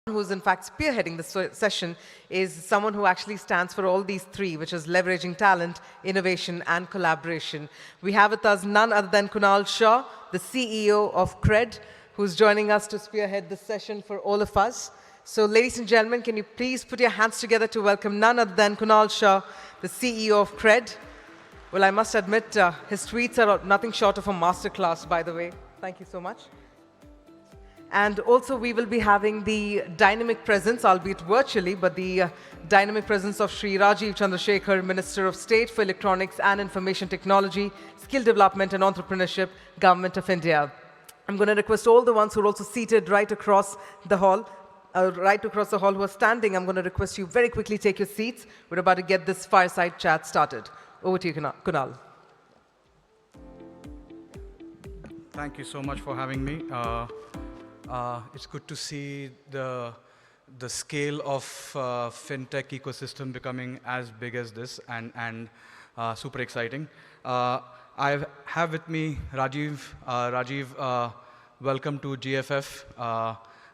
who's in fact spearheading this session is someone who actually stands for all these three, which is leveraging talent, innovation, and collaboration. We have with us none other than Kunal Shah, the CEO of CRED, who's joining us to spearhead this session for all of us. So ladies and gentlemen, can you please put your hands together to welcome none other than Kunal Shah, the CEO of CRED. Well, I must admit, his tweets are nothing short of a masterclass, by the way. Thank you so much. And also, we will be having the dynamic presence, albeit virtually, but the dynamic presence of Shri Rajeev Chandrasekhar, Minister of State for Electronics and Information Technology, Skill Development and Entrepreneurship, Government of India. I'm going to request all the ones who are also seated right across the hall, who are standing. I'm going to request you very quickly take your seats. We're about to get this fireside chat started. Over to you, Kunal. Thank you so much for having me. It's good to see the scale of fintech ecosystem becoming as big as this, and super exciting. I have with me Rajeev. Rajeev, welcome to GFF.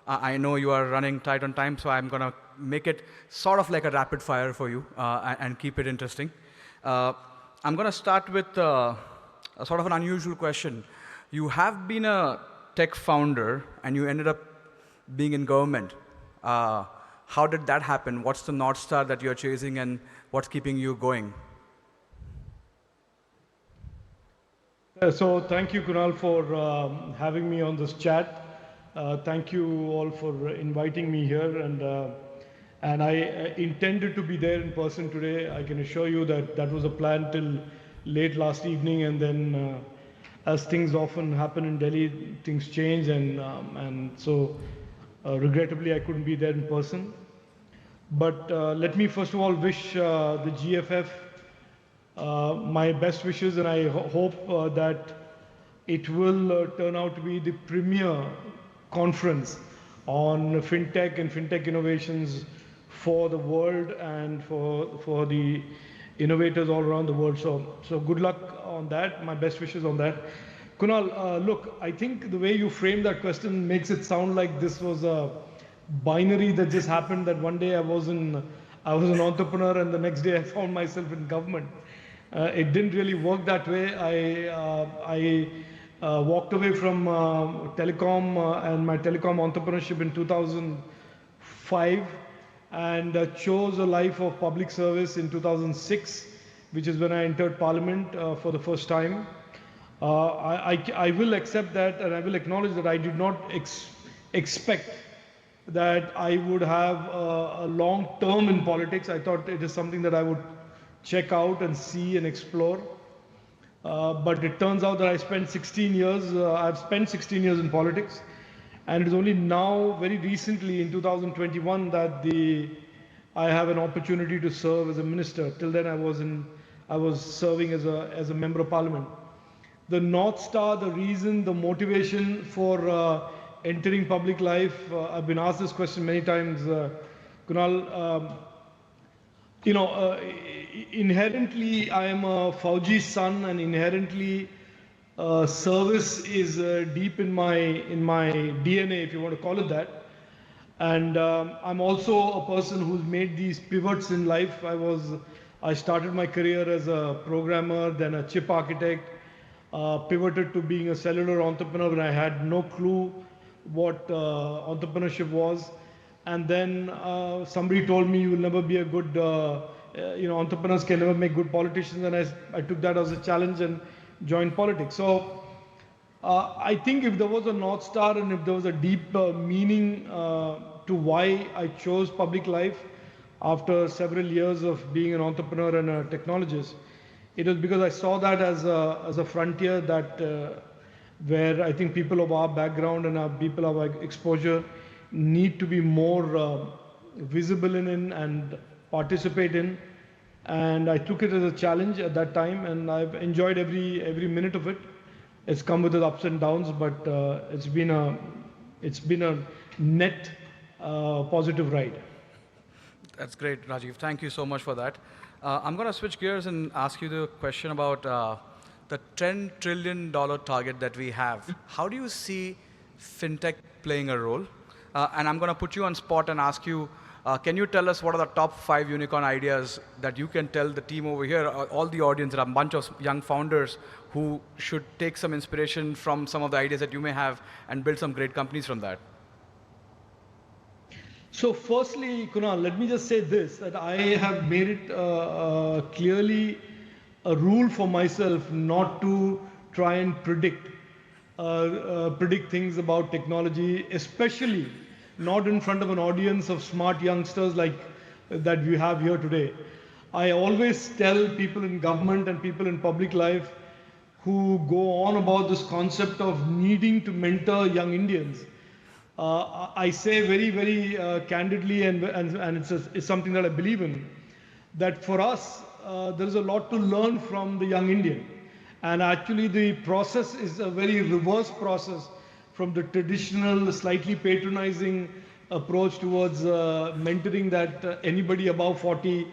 I know you are running tight on time, so I'm going to make it sort of like a rapid fire for you and keep it interesting. I'm going to start with a sort of an unusual question. You have been a tech founder, and you ended up being in government. How did that happen? What's the North Star that you're chasing, and what's keeping you going? So thank you, Kunal, for having me on this chat. Thank you all for inviting me here. And I intended to be there in person today. I can assure you that that was a plan till late last evening, and then as things often happen in Delhi, things change, and so regrettably I couldn't be there in person. But let me first of all wish the GFF my best wishes, and I hope that it will turn out to be the premier conference on fintech and fintech innovations for the world and for the innovators all around the world. So good luck on that. My best wishes on that. Kunal, look, I think the way you framed that question makes it sound like this was a binary that just happened, that one day I was an entrepreneur and the next day I found myself in government. It didn't really work that way. I walked away from telecom and my telecom entrepreneurship in 2005 and chose a life of public service in 2006, which is when I entered Parliament for the first time. I will accept that, and I will acknowledge that I did not expect that I would have a long term in politics. I thought it is something that I would check out and see and explore. But it turns out that I spent 16 years, I've spent 16 years in politics. And it is only now, very recently in 2021, that I have an opportunity to serve as a minister. Till then I was serving as a member of parliament. The North Star, the reason, the motivation for entering public life, I've been asked this question many times, Kunal. Inherently I am a Fauji's son, and inherently service is deep in my DNA, if you want to call it that. And I'm also a person who's made these pivots in life. I started my career as a programmer, then a chip architect, pivoted to being a cellular entrepreneur when I had no clue what entrepreneurship was. And then somebody told me, you will never be a good, entrepreneurs can never make good politicians. And I took that as a challenge and joined politics. So I think if there was a North Star and if there was a deep meaning to why I chose public life after several years of being an entrepreneur and a technologist, it was because I saw that as a frontier that where I think people of our background and our people of our exposure need to be more visible in and participate in. And I took it as a challenge at that time, and I've enjoyed every minute of it. It's come with its ups and downs, but it's been a net positive ride. That's great, Rajeev. Thank you so much for that. I'm going to switch gears and ask you the question about the $10 trillion target that we have. How do you see fintech playing a role? And I'm going to put you on spot and ask you, can you tell us what are the top 5 unicorn ideas that you can tell the team over here, all the audience, there are a bunch of young founders who should take some inspiration from some of the ideas that you may have and build some great companies from that? So firstly, Kunal, let me just say this, that I have made it clearly a rule for myself not to try and predict things about technology, especially not in front of an audience of smart youngsters like that we have here today. I always tell people in government and people in public life who go on about this concept of needing to mentor young Indians. I say very, very candidly, and it's something that I believe in, that for us, there is a lot to learn from the young Indian. And actually the process is a very reverse process from the traditional, slightly patronizing approach towards mentoring that anybody above 40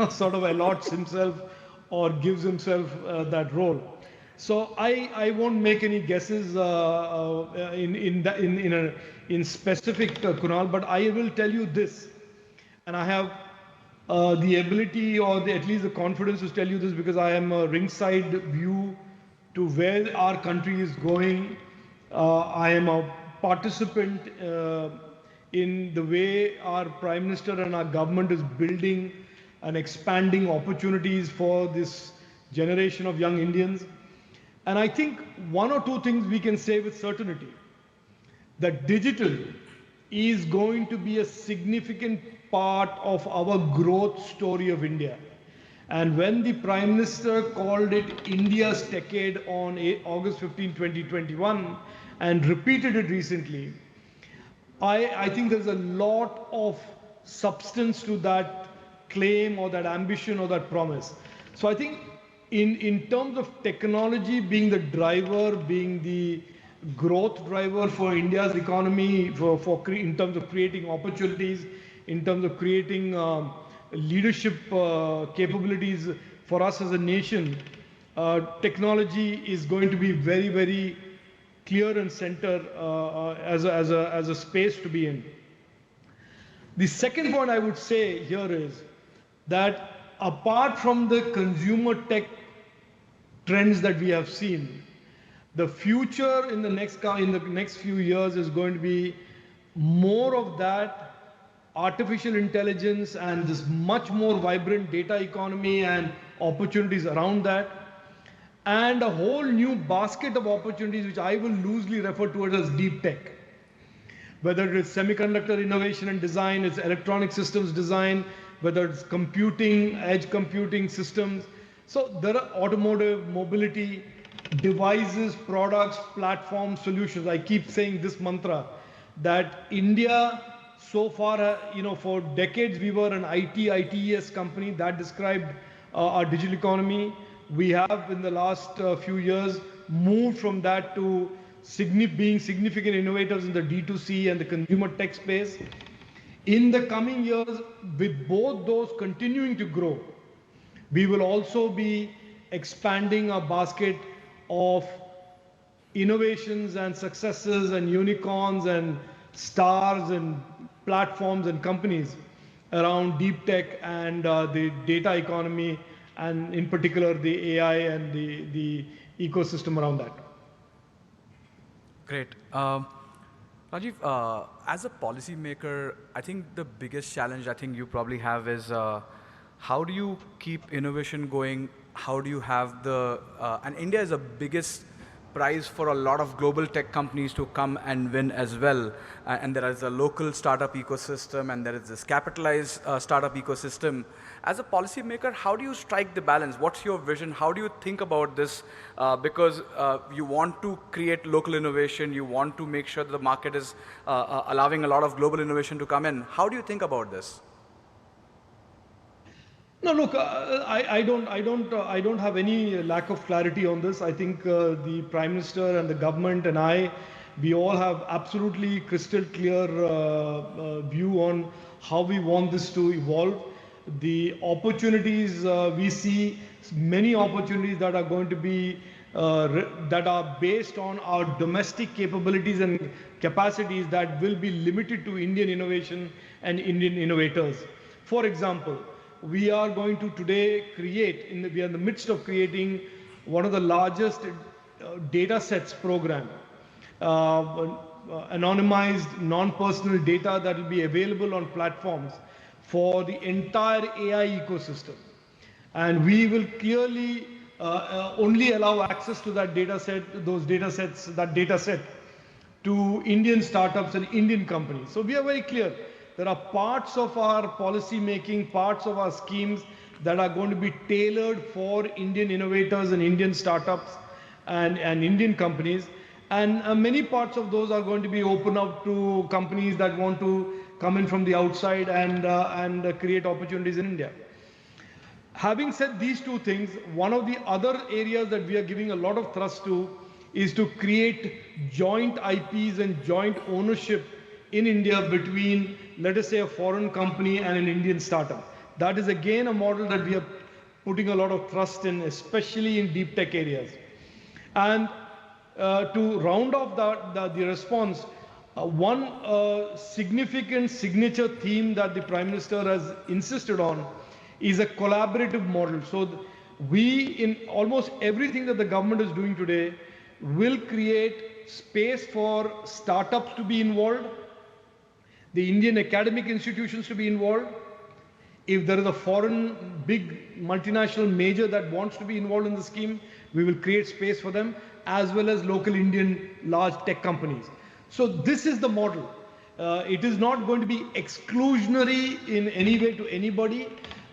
sort of allots himself or gives himself that role. So I won't make any guesses in specific, Kunal, but I will tell you this, and I have the ability or at least the confidence to tell you this because I am a ringside view to where our country is going. I am a participant in the way our Prime Minister and our government is building and expanding opportunities for this generation of young Indians. And I think one or two things we can say with certainty, that digital is going to be a significant part of our growth story of India. And when the Prime Minister called it India's decade on August 15, 2021, and repeated it recently, I think there's a lot of substance to that claim or that ambition or that promise. So I think in terms of technology being the driver, being the growth driver for India's economy, in terms of creating opportunities, in terms of creating leadership capabilities for us as a nation, technology is going to be very, very clear and center as a space to be in. The second point I would say here is that apart from the consumer tech trends that we have seen, the future in the next few years is going to be more of that artificial intelligence and this much more vibrant data economy and opportunities around that, and a whole new basket of opportunities which I will loosely refer to it as deep tech. Whether it's semiconductor innovation and design, it's electronic systems design, whether it's computing, edge computing systems. So there are automotive, mobility, devices, products, platforms, solutions. I keep saying this mantra that India so far, for decades we were an ITES company that described our digital economy. We have in the last few years moved from that to being significant innovators in the D2C and the consumer tech space. In the coming years, with both those continuing to grow, we will also be expanding our basket of innovations and successes and unicorns and stars and platforms and companies around deep tech and the data economy, and in particular the AI and the ecosystem around that. Great. Rajeev, as a policymaker, I think the biggest challenge I think you probably have is how do you keep innovation going? How do you have and India is the biggest prize for a lot of global tech companies to come and win as well. And there is a local startup ecosystem and there is this capitalized startup ecosystem. As a policymaker, how do you strike the balance? What's your vision? How do you think about this? Because you want to create local innovation, you want to make sure that the market is allowing a lot of global innovation to come in. How do you think about this? No, look, I don't have any lack of clarity on this. I think the Prime Minister and the government and we all have absolutely crystal clear view on how we want this to evolve. The opportunities we see, many opportunities that are going to be that are based on our domestic capabilities and capacities that will be limited to Indian innovation and Indian innovators. For example, we are going to today create, we are in the midst of creating one of the largest data sets program, anonymized, non-personal data that will be available on platforms for the entire AI ecosystem. And we will clearly only allow access to that data set, that data set to Indian startups and Indian companies. So we are very clear. There are parts of our policy making, parts of our schemes that are going to be tailored for Indian innovators and Indian startups and Indian companies. And many parts of those are going to be open up to companies that want to come in from the outside and create opportunities in India. Having said these two things, one of the other areas that we are giving a lot of thrust to is to create joint IPs and joint ownership in India between, let us say, a foreign company and an Indian startup. That is again a model that we are putting a lot of thrust in, especially in deep tech areas. And to round off the response, one significant signature theme that the Prime Minister has insisted on is a collaborative model. So we, in almost everything that the government is doing today, will create space for startups to be involved, the Indian academic institutions to be involved. If there is a foreign big multinational major that wants to be involved in the scheme, we will create space for them, as well as local Indian large tech companies. So this is the model. It is not going to be exclusionary in any way to anybody,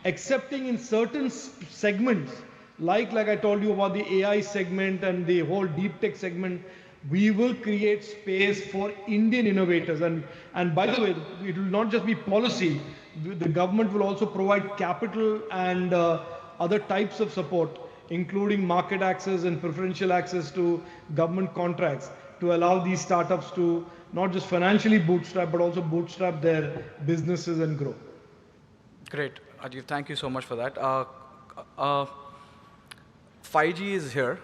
excepting in certain segments, like I told you about the AI segment and the whole deep tech segment. We will create space for Indian innovators. And by the way, it will not just be policy. The government will also provide capital and other types of support, including market access and preferential access to government contracts, to allow these startups to not just financially bootstrap, but also bootstrap their businesses and grow. Great. Rajeev, thank you so much for that. 5G is here.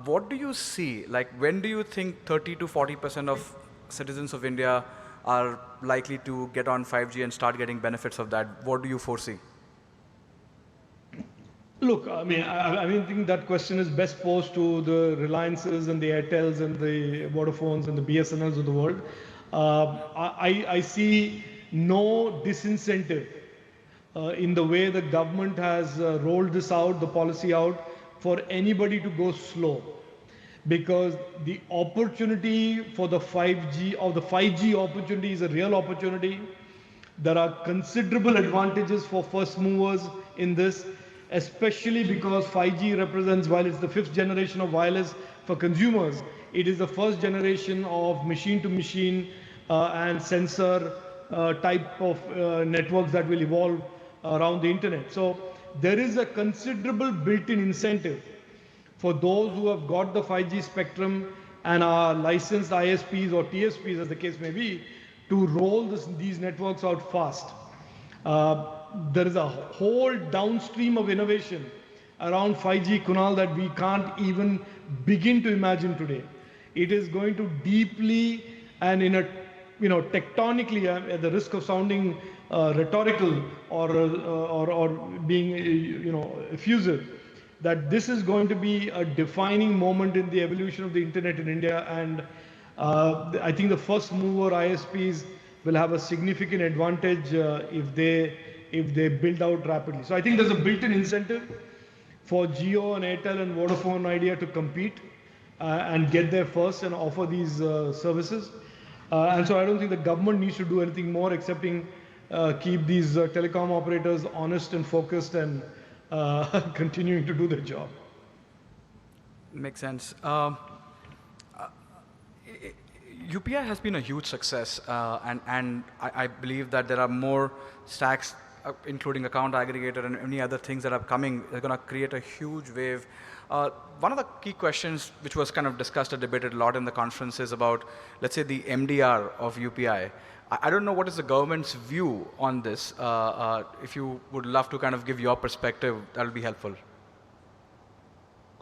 What do you see? Like, when do you think 30 to 40% of citizens of India are likely to get on 5G and start getting benefits of that? What do you foresee? Look, I think that question is best posed to the Reliances and the Airtels and the Vodafones and the BSNLs of the world. I see no disincentive in the way the government has rolled this out, the policy out, for anybody to go slow. Because the opportunity for the 5G, or the 5G opportunity, is a real opportunity. There are considerable advantages for first movers in this, especially because 5G represents, while it's the 5th generation of wireless for consumers, it is the 1st generation of machine-to-machine and sensor type of networks that will evolve around the internet. So there is a considerable built-in incentive for those who have got the 5G spectrum and are licensed ISPs or TSPs, as the case may be, to roll these networks out fast. There is a whole downstream of innovation around 5G, Kunal, that we can't even begin to imagine today. It is going to deeply and in a, tectonically, at the risk of sounding rhetorical or being, effusive, that this is going to be a defining moment in the evolution of the internet in India. And I think the first mover ISPs will have a significant advantage if they build out rapidly. So I think there's a built-in incentive for Jio and Airtel and Vodafone Idea to compete and get there first and offer these services. And so I don't think the government needs to do anything more excepting keep these telecom operators honest and focused and continuing to do their job. Makes sense. UPI has been a huge success, and I believe that there are more stacks, including account aggregator and many other things that are coming. They're going to create a huge wave. One of the key questions, which was kind of discussed and debated a lot in the conference, is about, let's say, the MDR of UPI. I don't know what is the government's view on this. If you would love to kind of give your perspective, that would be helpful.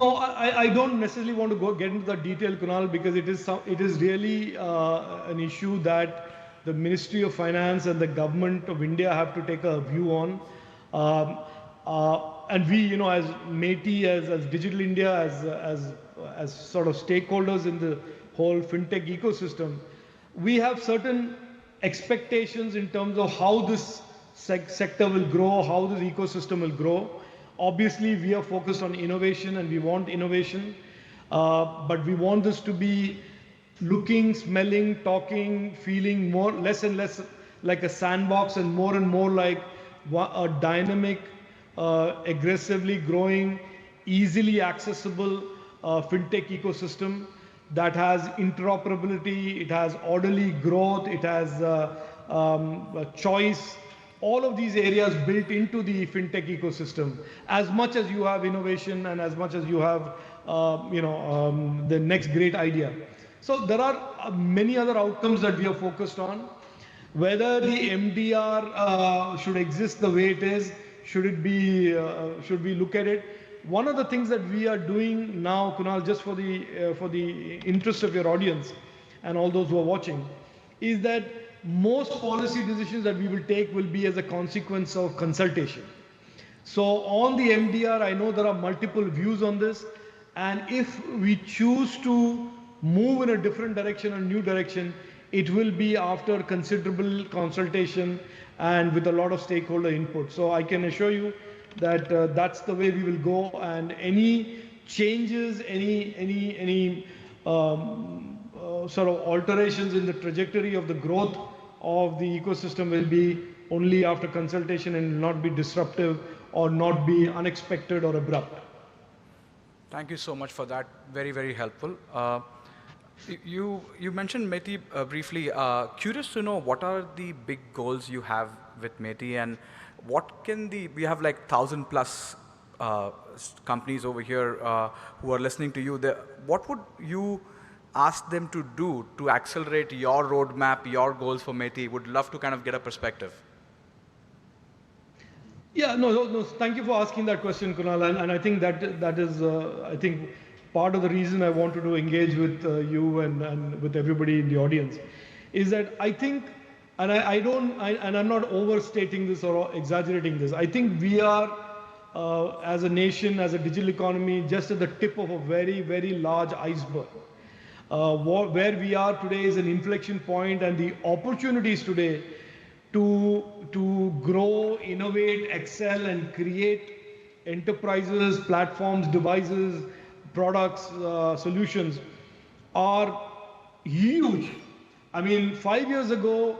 Oh, I don't necessarily want to get into the detail, Kunal, because it is really an issue that the Ministry of Finance and the government of India have to take a view on. Um, and we, as MeitY, as Digital India, as sort of stakeholders in the whole fintech ecosystem, we have certain expectations in terms of how this sector will grow, how this ecosystem will grow. Obviously, we are focused on innovation and we want innovation, but we want this to be looking, smelling, talking, feeling less and less like a sandbox and more like a dynamic, aggressively growing, easily accessible fintech ecosystem that has interoperability, it has orderly growth, it has choice, all of these areas built into the fintech ecosystem. As much as you have innovation and as much as you have, the next great idea. So there are many other outcomes that we are focused on. Whether the MDR should exist the way it is, should we look at it? One of the things that we are doing now, Kunal, just for the interest of your audience and all those who are watching, is that most policy decisions that we will take will be as a consequence of consultation. So on the MDR, I know there are multiple views on this, and if we choose to move in a different direction, a new direction, it will be after considerable consultation and with a lot of stakeholder input. So I can assure you that that's the way we will go, and any changes, any sort of alterations in the trajectory of the growth of the ecosystem will be only after consultation and will not be disruptive or not be unexpected or abrupt. Thank you so much for that. Very, very helpful. You mentioned MeitY briefly. Curious to know what are the big goals you have with MeitY, and what can we have like 1,000+ companies over here who are listening to you. What would you ask them to do to accelerate your roadmap, your goals for MeitY? Would love to kind of get a perspective. Yeah, no. Thank you for asking that question, Kunal. And I think that is, I think, part of the reason I wanted to engage with you and with everybody in the audience, is that I think, and I'm not overstating this or exaggerating this. I think we are, as a nation, as a digital economy, just at the tip of a very, very large iceberg. Where we are today is an inflection point, and the opportunities today to grow, innovate, excel, and create enterprises, platforms, devices, products, solutions are huge. I mean, 5 years ago,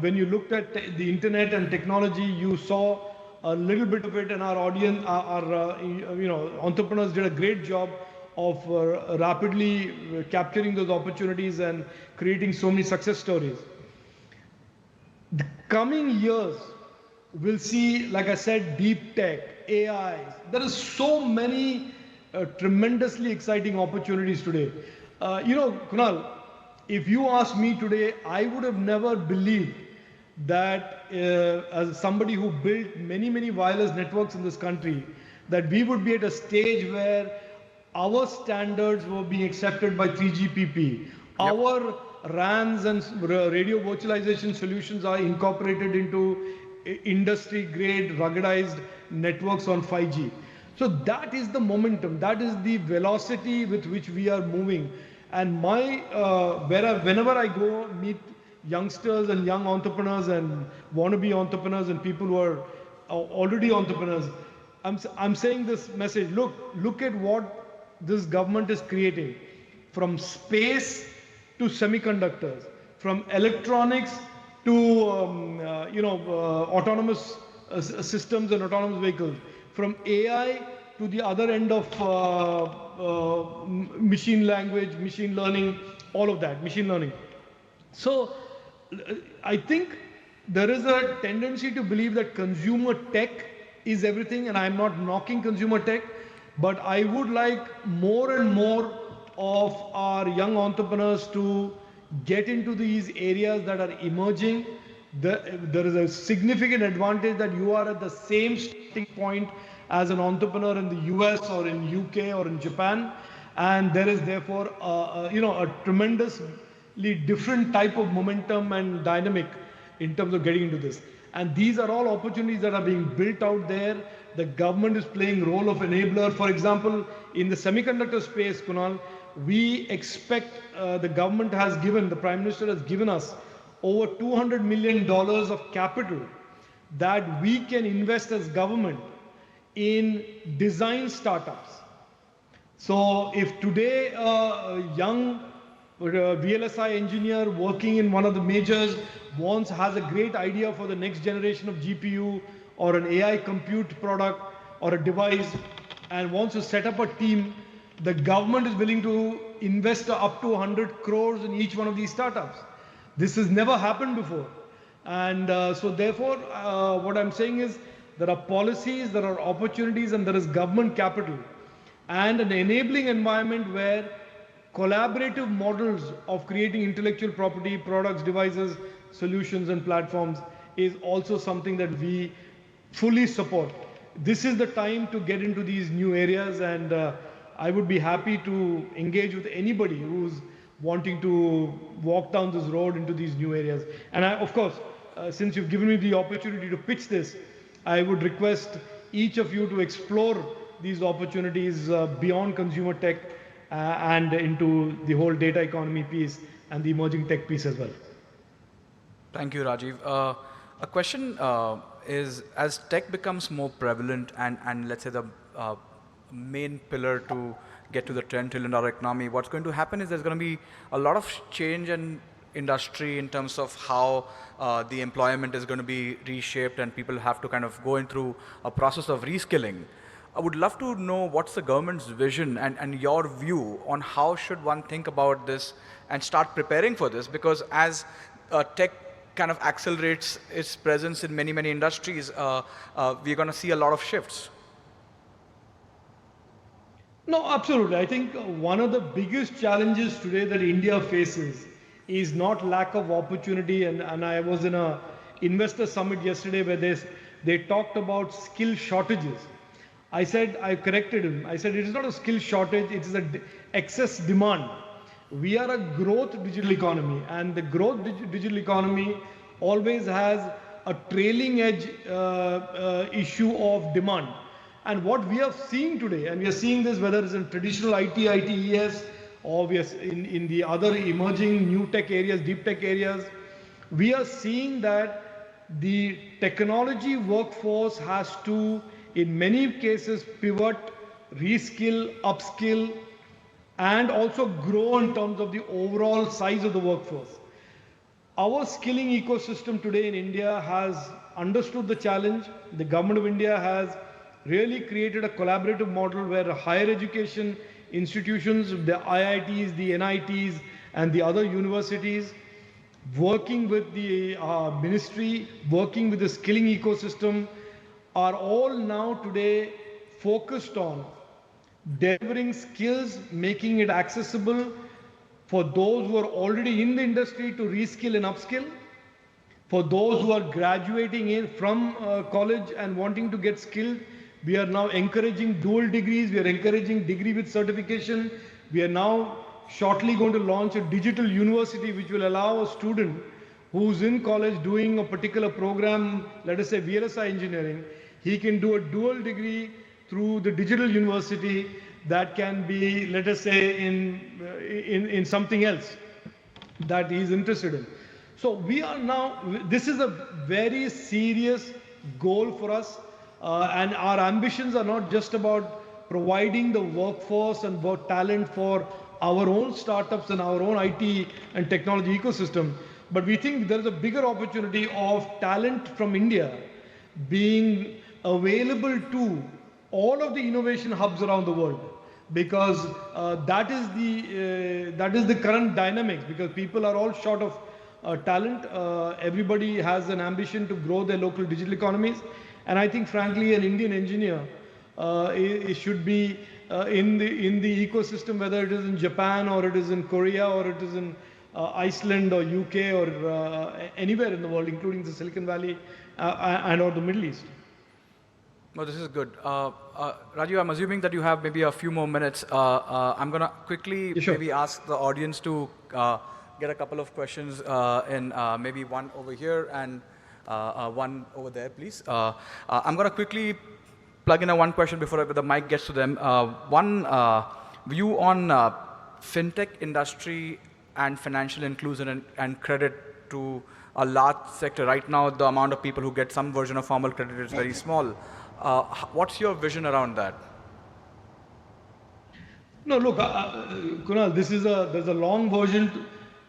when you looked at the internet and technology, you saw a little bit of it, and our audience, our entrepreneurs did a great job of rapidly capturing those opportunities and creating so many success stories. The coming years will see, like I said, deep tech, AI. There is so many tremendously exciting opportunities today. Kunal, if you ask me today, I would have never believed that as somebody who built many, many wireless networks in this country, that we would be at a stage where our standards were being accepted by 3GPP. Yep. Our RANs and radio virtualization solutions are incorporated into industry-grade ruggedized networks on 5G. So that is the momentum, that is the velocity with which we are moving. And whenever I go meet youngsters and young entrepreneurs and wannabe entrepreneurs and people who are already entrepreneurs, I'm saying this message: look at what this government is creating, from space to semiconductors, from electronics to autonomous systems and autonomous vehicles, from AI to the other end of machine language, machine learning, all of that, machine learning. So I think there is a tendency to believe that consumer tech is everything, and I'm not knocking consumer tech, but I would like more and more of our young entrepreneurs to get into these areas that are emerging. There is a significant advantage that you are at the same starting point as an entrepreneur in the US or in UK or in Japan. And there is therefore, a tremendously different type of momentum and dynamic in terms of getting into this. And these are all opportunities that are being built out there. The government is playing role of enabler. For example, in the semiconductor space, Kunal, we expect the government has given, the Prime Minister has given us over $200 million of capital that we can invest as government in design startups. So if today a young VLSI engineer working in one of the majors has a great idea for the next generation of GPU or an AI compute product or a device and wants to set up a team, the government is willing to invest up to 100 crores in each one of these startups. This has never happened before. And so therefore, what I'm saying is there are policies, there are opportunities, and there is government capital and an enabling environment where collaborative models of creating intellectual property, products, devices, solutions, and platforms is also something that we fully support. This is the time to get into these new areas, and I would be happy to engage with anybody who's wanting to walk down this road into these new areas. And of course, since you've given me the opportunity to pitch this, I would request each of you to explore these opportunities beyond consumer tech and into the whole data economy piece and the emerging tech piece as well. Thank you, Rajeev. A question is, as tech becomes more prevalent and let's say the main pillar to get to the $10 trillion economy, what's going to happen is there's going to be a lot of change in industry in terms of how the employment is going to be reshaped and people have to kind of go in through a process of reskilling. I would love to know what's the government's vision and your view on how should one think about this and start preparing for this, because as tech kind of accelerates its presence in many, many industries, we're going to see a lot of shifts. No, absolutely. I think one of the biggest challenges today that India faces is not lack of opportunity. And I was in an investor summit yesterday where they talked about skill shortages. I corrected him. I said, it is not a skill shortage, it is an excess demand. We are a growth digital economy, and the growth digital economy always has a trailing edge issue of demand. And what we are seeing today, and we are seeing this whether it's in traditional IT, ITES, or we are in the other emerging new tech areas, deep tech areas, we are seeing that the technology workforce has to, in many cases, pivot, reskill, upskill, and also grow in terms of the overall size of the workforce. Our skilling ecosystem today in India has understood the challenge. The government of India has really created a collaborative model where higher education institutions, the IITs, the NITs, and the other universities, working with the ministry, working with the skilling ecosystem, are all now today focused on delivering skills, making it accessible for those who are already in the industry to reskill and upskill, for those who are graduating from college and wanting to get skilled. We are now encouraging dual degrees, we are encouraging degree with certification. We are now shortly going to launch a digital university which will allow a student who's in college doing a particular program, let us say VLSI engineering, he can do a dual degree through the digital university that can be, let us say, in something else that he is interested in. So we are now, this is a very serious goal for us, and our ambitions are not just about providing the workforce and work talent for our own startups and our own IT and technology ecosystem, but we think there is a bigger opportunity of talent from India being available to all of the innovation hubs around the world, because that is the current dynamics, because people are all short of talent. Everybody has an ambition to grow their local digital economies, and I think frankly an Indian engineer it should be in the ecosystem, whether it is in Japan or it is in Korea or it is in Iceland or UK or anywhere in the world, including the Silicon Valley and or the Middle East. No, this is good. Raju, I'm assuming that you have maybe a few more minutes. I'm going to quickly Yeah, sure. maybe ask the audience to get a couple of questions in maybe one over here and one over there, please. I'm going to quickly plug in a one question before the mic gets to them. One view on fintech industry and financial inclusion and credit to a large sector. Right now, the amount of people who get some version of formal credit is very small. What's your vision around that? No, look, Kunal, there's a long version,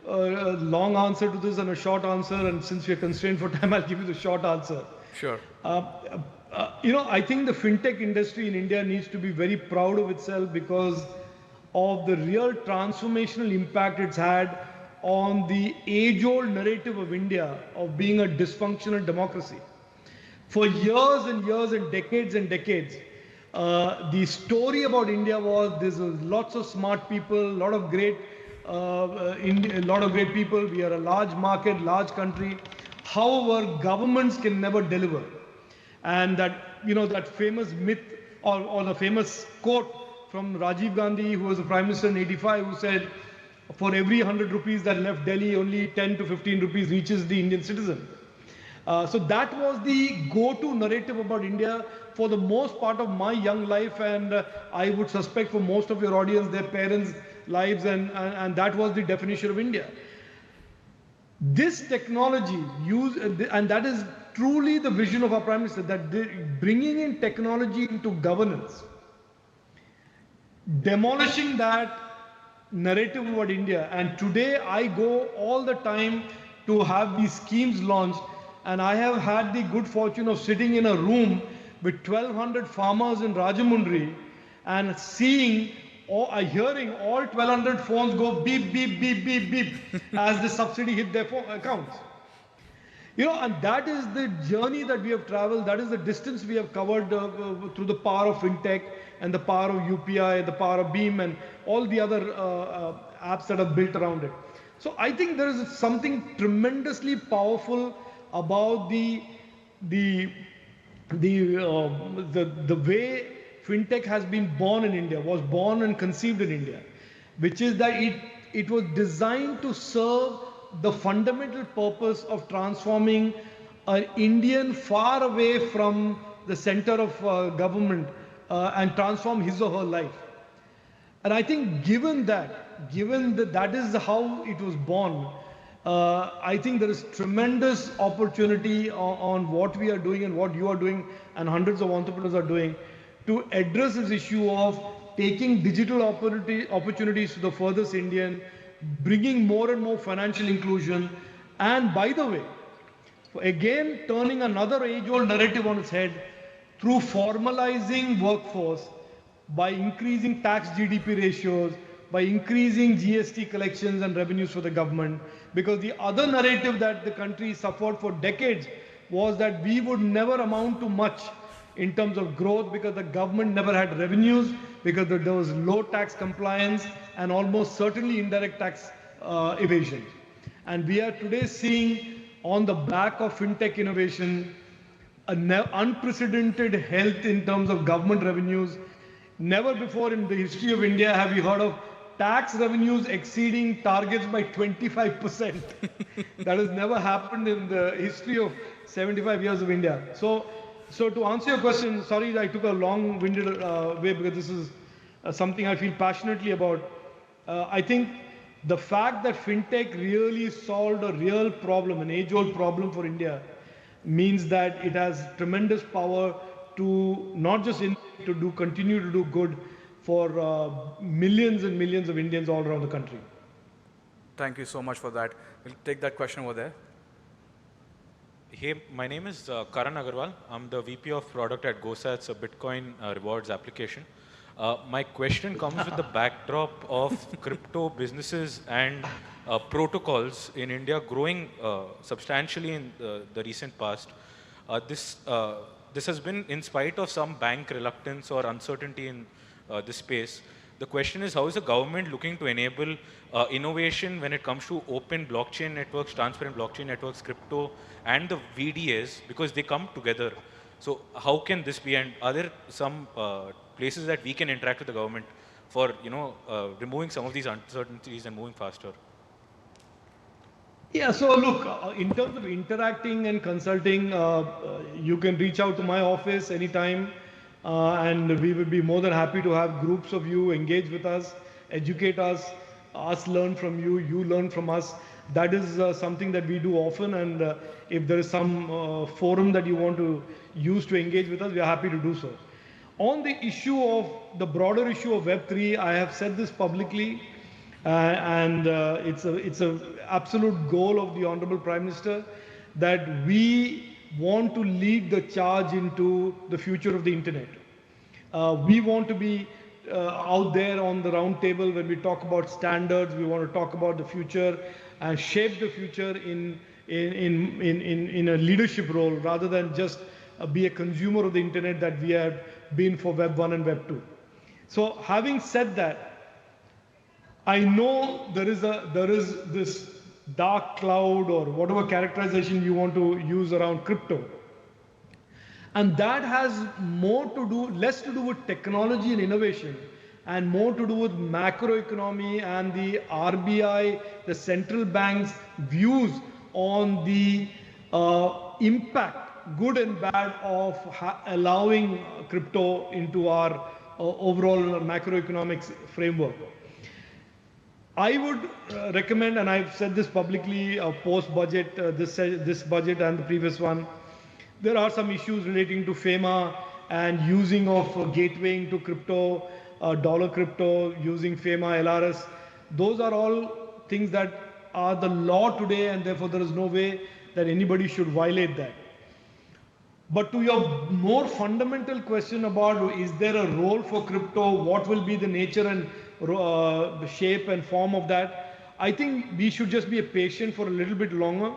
a long answer to this and a short answer. And since we're constrained for time, I'll give you the short answer. Sure. I think the fintech industry in India needs to be very proud of itself because of the real transformational impact it's had on the age-old narrative of India of being a dysfunctional democracy. For years and decades, the story about India was there's lots of smart people, a lot of great people. We are a large market, large country. However, governments can never deliver. And that famous myth or the famous quote from Rajiv Gandhi, who was the Prime Minister in '85, who said, for every 100 rupees that left Delhi, only 10 to 15 rupees reaches the Indian citizen. So that was the go-to narrative about India for the most part of my young life, and I would suspect for most of your audience, their parents' lives, and that was the definition of India. This technology and that is truly the vision of our Prime Minister, that bringing in technology into governance, demolishing that narrative about India. And today I go all the time to have these schemes launched, and I have had the good fortune of sitting in a room with 1,200 farmers in Rajamundry and hearing all 1,200 phones go beep, beep, beep, beep, beep as the subsidy hit their accounts. And that is the journey that we have traveled. That is the distance we have covered through the power of fintech and the power of UPI, the power of Beam, and all the other apps that are built around it. So I think there is something tremendously powerful about the way fintech has been born in India, was born and conceived in India, which is that it was designed to serve the fundamental purpose of transforming an Indian far away from the center of government and transform his or her life. And I think given that that is how it was born, I think there is tremendous opportunity on what we are doing and what you are doing and hundreds of entrepreneurs are doing to address this issue of taking digital opportunities to the furthest Indian, bringing more and more financial inclusion, and by the way, again turning another age-old narrative on its head through formalizing workforce by increasing tax GDP ratios, by increasing GST collections and revenues for the government. Because the other narrative that the country suffered for decades was that we would never amount to much in terms of growth because the government never had revenues, because there was low tax compliance and almost certainly indirect tax evasion. And we are today seeing on the back of fintech innovation, unprecedented health in terms of government revenues. Never before in the history of India have we heard of tax revenues exceeding targets by 25%. That has never happened in the history of 75 years of India. So to answer your question, sorry I took a long-winded way because this is something I feel passionately about. I think the fact that fintech really solved a real problem, an age-old problem for India, means that it has tremendous power to not just continue to do good for millions and millions of Indians all around the country. Thank you so much for that. We'll take that question over there. Hey, my name is Karan Agarwal. I'm the VP of Product at GoSa. It's a Bitcoin rewards application. My question comes with the backdrop of crypto businesses and protocols in India growing substantially in the recent past. This has been in spite of some bank reluctance or uncertainty in this space. The question is, how is the government looking to enable innovation when it comes to open blockchain networks, transparent blockchain networks, crypto, and the VDAs, because they come together. So how can this be, and are there some places that we can interact with the government for, removing some of these uncertainties and moving faster? Yeah, so look, in terms of interacting and consulting, you can reach out to my office anytime, and we will be more than happy to have groups of you engage with us, educate us learn from you, you learn from us. That is something that we do often, and if there is some forum that you want to use to engage with us, we are happy to do so. On the issue of the broader issue of Web3, I have said this publicly. And it's a absolute goal of the Honorable Prime Minister that we want to lead the charge into the future of the internet. We want to be out there on the round table when we talk about standards. We want to talk about the future and shape the future in a leadership role rather than just be a consumer of the internet that we have been for Web 1 and Web 2. So having said that, I know there is this dark cloud or whatever characterization you want to use around crypto. And that has less to do with technology and innovation and more to do with macroeconomy and the RBI, the central bank's views on the impact, good and bad, of allowing crypto into our overall macroeconomics framework. I would recommend, and I've said this publicly, post-budget, this budget and the previous one, there are some issues relating to FEMA and using of gatewaying to crypto, dollar crypto, using FEMA, LRS. Those are all things that are the law today, and therefore there is no way that anybody should violate that. But to your more fundamental question about is there a role for crypto, what will be the nature and the shape and form of that, I think we should just be patient for a little bit longer.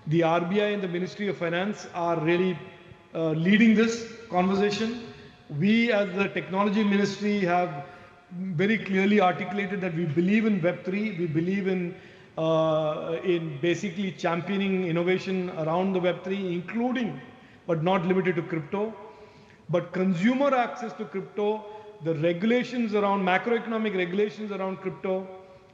The RBI and the Ministry of Finance are really leading this conversation. We as the Technology Ministry have very clearly articulated that we believe in Web3, we believe in basically championing innovation around the Web3, including but not limited to crypto. But consumer access to crypto, the regulations around, macroeconomic regulations around crypto,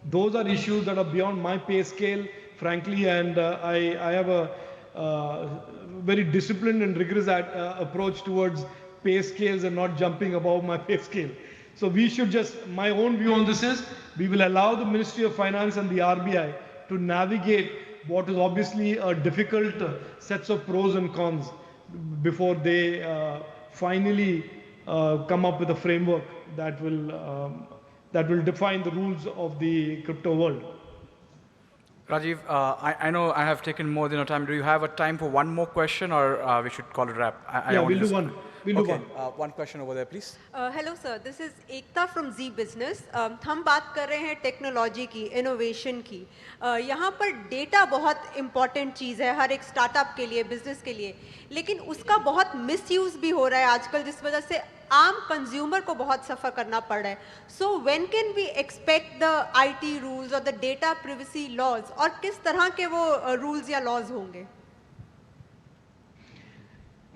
those are issues that are beyond my pay scale, frankly, and I have a very disciplined and rigorous approach towards pay scales and not jumping above my pay scale. So we should just, my own view on this is, we will allow the Ministry of Finance and the RBI to navigate what is obviously a difficult sets of pros and cons before they finally come up with a framework that will define the rules of the crypto world. Rajeev, I know I have taken more than your time. Do you have a time for one more question, or we should call it a wrap? We'll do one. We'll do one. One question over there, please. Hello, sir. This is Ekta from Z Business. हम बात कर रहे हैं technology की, innovation की. यहाँ पर data बहुत इम्पॉर्टेंट चीज़ है हर एक स्टार्टअप के लिए, बिजनेस के लिए, लेकिन उसका बहुत मिसयूज़ भी हो रहा है आजकल, जिस वजह से आम कंज्यूमर को बहुत सफ़र करना पड़ रहा है. So when can we expect the IT rules और द डेटा प्रिवेसी लॉज, और किस तरह के वो रूल्स या लॉज होंगे?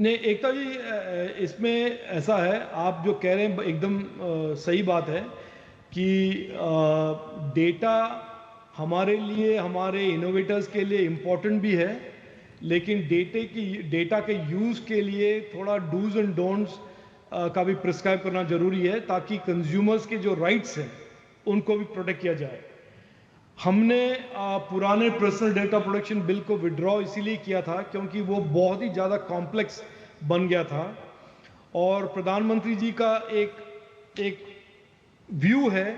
नहीं, एकता जी, इसमें ऐसा है, आप जो कह रहे हैं एकदम सही बात है कि डेटा हमारे लिए, हमारे इनोवेटर्स के लिए इम्पोर्टेंट भी है, लेकिन डेटा के यूज़ के लिए थोड़ा डूज एंड डोंट्स का भी प्रिस्क्राइब करना जरूरी है, ताकि कंज्यूमर्स के जो राइट्स हैं उनको भी प्रोटेक्ट किया जाए. हमने पुराने पर्सनल डेटा प्रोटेक्शन बिल को विड्रॉ इसीलिए किया था क्योंकि वो बहुत ही ज़्यादा कॉम्प्लेक्स बन गया था, और प्रधानमंत्री जी का एक व्यू है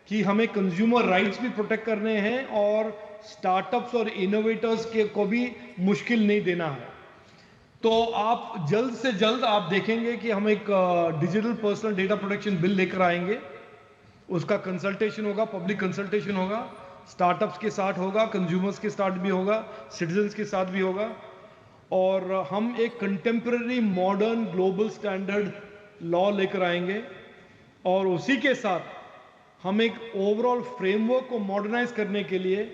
कि हमें कंज्यूमर राइट्स भी प्रोटेक्ट करने हैं और स्टार्टअप्स और इनोवेटर्स को भी मुश्किल नहीं देना है. तो आप जल्द से जल्द आप देखेंगे कि हम एक digital personal data protection bill लेकर आएंगे. उसका कंसल्टेशन होगा, पब्लिक कंसल्टेशन होगा, स्टार्टअप्स के साथ होगा, कंज्यूमर्स के साथ भी होगा, सिटीजन्स के साथ भी होगा, और हम एक contemporary modern global standard law लेकर आएंगे. और उसी के साथ हम एक ओवरऑल फ्रेमवर्क को मॉडर्नाइज करने के लिए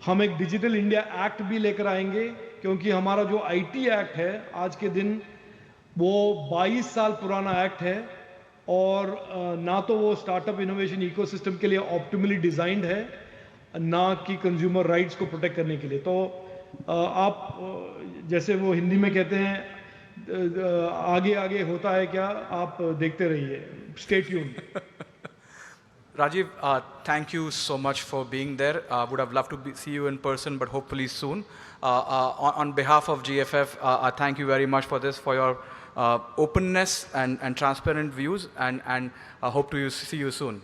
हम एक डिजिटल इंडिया एक्ट भी लेकर आएंगे, क्योंकि हमारा जो आईटी एक्ट है आज के दिन वो 22 साल पुराना एक्ट है और ना तो वो स्टार्टअप इनोवेशन इकोसिस्टम के लिए ऑप्टिमली डिजाइंड है, ना कि कंज्यूमर राइट्स को प्रोटेक्ट करने के लिए। तो आप जैसे वो हिंदी में कहते हैं आगे आगे होता है क्या, आप देखते रहिए, stay tuned. Rajiv, thank you so much for being there. Would have loved to see you in person, but hopefully soon. On behalf of GFF, I thank you very much for this, for your openness and transparent views, and hope to see you soon.